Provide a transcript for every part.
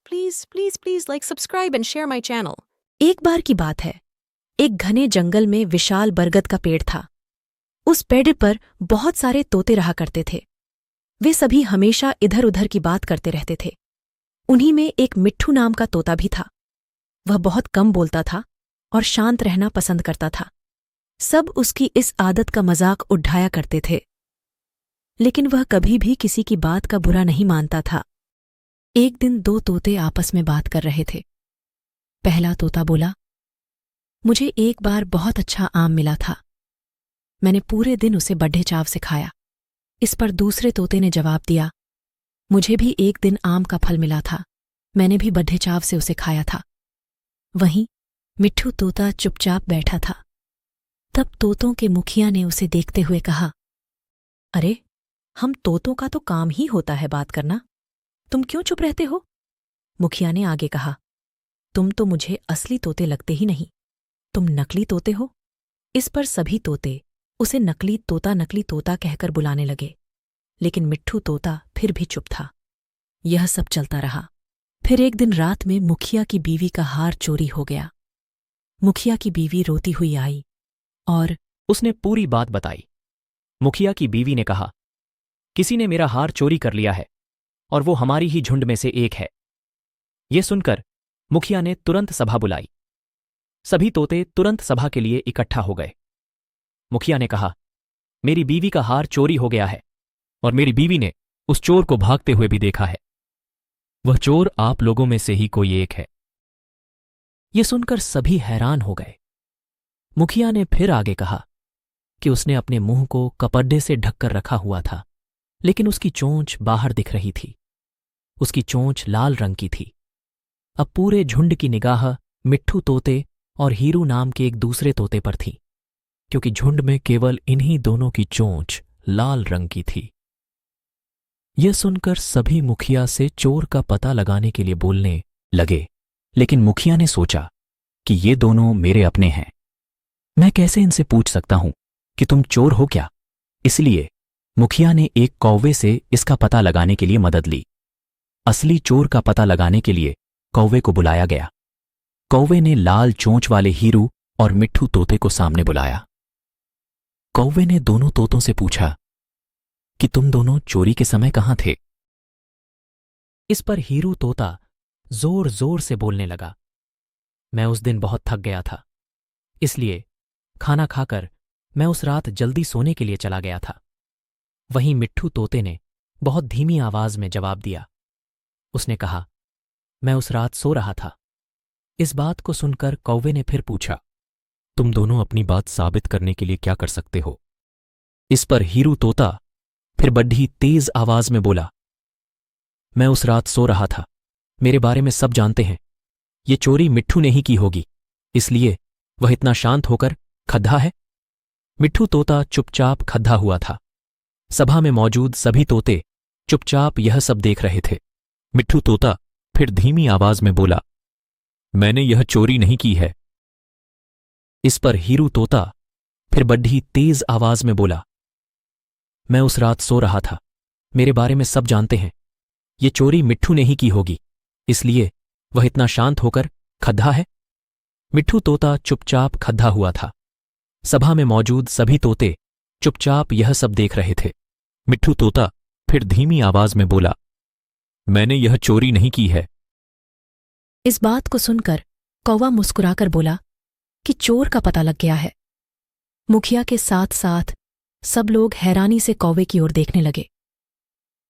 Please, please, please like, subscribe and share my channel. एक बार की बात है, एक घने जंगल में विशाल बरगद का पेड़ था। उस पेड़ पर बहुत सारे तोते रहा करते थे। वे सभी हमेशा इधर उधर की बात करते रहते थे। उन्हीं में एक मिट्ठू नाम का तोता भी था। वह बहुत कम बोलता था और शांत रहना पसंद करता था। सब उसकी इस आदत का मजाक उड़ाया करते थे, लेकिन वह कभी भी किसी की बात का बुरा नहीं मानता था। एक दिन दो तोते आपस में बात कर रहे थे। पहला तोता बोला, मुझे एक बार बहुत अच्छा आम मिला था। मैंने पूरे दिन उसे बड़े चाव से खाया। इस पर दूसरे तोते ने जवाब दिया, मुझे भी एक दिन आम का फल मिला था। मैंने भी बड़े चाव से उसे खाया था। वहीं मिट्ठू तोता चुपचाप बैठा था। तब तोतों के मुखिया ने उसे देखते हुए कहा, अरे, हम तोतों का तो काम ही होता है बात करना, तुम क्यों चुप रहते हो? मुखिया ने आगे कहा, तुम तो मुझे असली तोते लगते ही नहीं, तुम नकली तोते हो। इस पर सभी तोते उसे नकली तोता कहकर बुलाने लगे, लेकिन मिट्ठू तोता फिर भी चुप था। यह सब चलता रहा। फिर एक दिन रात में मुखिया की बीवी का हार चोरी हो गया। मुखिया की बीवी रोती हुई आई और उसने पूरी बात बताई। मुखिया की बीवी ने कहा, किसी ने मेरा हार चोरी कर लिया है और वो हमारी ही झुंड में से एक है। ये सुनकर मुखिया ने तुरंत सभा बुलाई। सभी तोते तुरंत सभा के लिए इकट्ठा हो गए। मुखिया ने कहा, मेरी बीवी का हार चोरी हो गया है और मेरी बीवी ने उस चोर को भागते हुए भी देखा है। वह चोर आप लोगों में से ही कोई एक है। ये सुनकर सभी हैरान हो गए। मुखिया ने फिर आगे कहा कि उसने अपने मुंह को कपड़े से ढककर रखा हुआ था, लेकिन उसकी चोंच बाहर दिख रही थी। उसकी चोंच लाल रंग की थी। अब पूरे झुंड की निगाह मिट्ठू तोते और हीरू नाम के एक दूसरे तोते पर थी, क्योंकि झुंड में केवल इन्हीं दोनों की चोंच लाल रंग की थी। यह सुनकर सभी मुखिया से चोर का पता लगाने के लिए बोलने लगे, लेकिन मुखिया ने सोचा कि ये दोनों मेरे अपने हैं। मैं कैसे इनसे पूछ सकता हूं कि तुम चोर हो क्या? इसलिए मुखिया ने एक कौवे से इसका पता लगाने के लिए मदद ली। असली चोर का पता लगाने के लिए कौवे को बुलाया गया। कौवे ने लाल चोंच वाले हीरू और मिट्ठू तोते को सामने बुलाया। कौवे ने दोनों तोतों से पूछा कि तुम दोनों चोरी के समय कहां थे? इस पर हीरू तोता जोर जोर से बोलने लगा, मैं उस दिन बहुत थक गया था, इसलिए खाना खाकर मैं उस रात जल्दी सोने के लिए चला गया था। वहीं मिट्ठू तोते ने बहुत धीमी आवाज में जवाब दिया। उसने कहा, मैं उस रात सो रहा था। इस बात को सुनकर कौवे ने फिर पूछा, तुम दोनों अपनी बात साबित करने के लिए क्या कर सकते हो? इस पर हीरू तोता फिर बड़ी तेज आवाज में बोला, मैं उस रात सो रहा था, मेरे बारे में सब जानते हैं। ये चोरी मिट्ठू ने ही की होगी, इसलिए वह इतना शांत होकर खद्धा है। मिट्ठू तोता चुपचाप खद्धा हुआ था। सभा में मौजूद सभी तोते चुपचाप यह सब देख रहे थे। मिट्ठू तोता फिर धीमी आवाज में बोला, मैंने यह चोरी नहीं की है। इस पर हीरू तोता फिर बड़ी तेज आवाज में बोला, मैं उस रात सो रहा था, मेरे बारे में सब जानते हैं। ये चोरी मिट्ठू ने ही की होगी, इसलिए वह इतना शांत होकर खद्धा है। मिट्ठू तोता चुपचाप खद्धा हुआ था। सभा में मौजूद सभी तोते चुपचाप यह सब देख रहे थे। मिट्ठू तोता फिर धीमी आवाज में बोला, मैंने यह चोरी नहीं की है। इस बात को सुनकर कौवा मुस्कुराकर बोला कि चोर का पता लग गया है। मुखिया के साथ साथ सब लोग हैरानी से कौवे की ओर देखने लगे।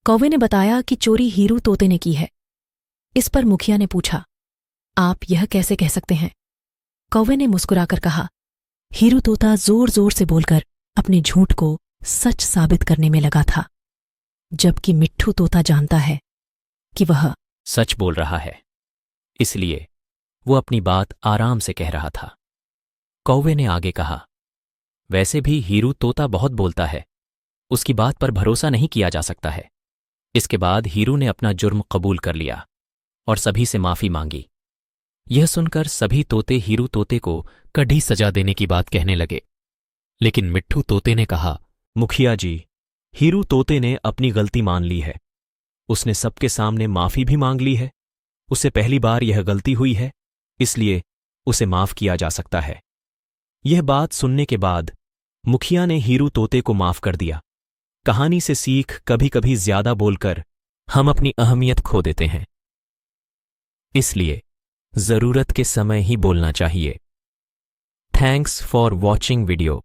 कौवे ने बताया कि चोरी हीरू तोते ने की है। इस पर मुखिया ने पूछा, आप यह कैसे कह सकते हैं? कौवे ने मुस्कुराकर कहा, हीरू तोता जोर जोर से बोलकर अपने झूठ को सच साबित करने में लगा था, जबकि मिट्ठू तोता जानता है कि वह सच बोल रहा है, इसलिए वो अपनी बात आराम से कह रहा था। कौवे ने आगे कहा, वैसे भी हीरू तोता बहुत बोलता है, उसकी बात पर भरोसा नहीं किया जा सकता है। इसके बाद हीरू ने अपना जुर्म कबूल कर लिया और सभी से माफी मांगी। यह सुनकर सभी तोते हीरू तोते को कड़ी सजा देने की बात कहने लगे, लेकिन मिट्ठू तोते ने कहा, मुखिया जी, हीरू तोते ने अपनी गलती मान ली है। उसने सबके सामने माफी भी मांग ली है उसे पहली बार यह गलती हुई है, इसलिए उसे माफ किया जा सकता है। यह बात सुनने के बाद मुखिया ने हीरू तोते को माफ कर दिया। कहानी से सीख, कभी कभी ज्यादा बोलकर हम अपनी अहमियत खो देते हैं, इसलिए जरूरत के समय ही बोलना चाहिए। Thanks for watching video.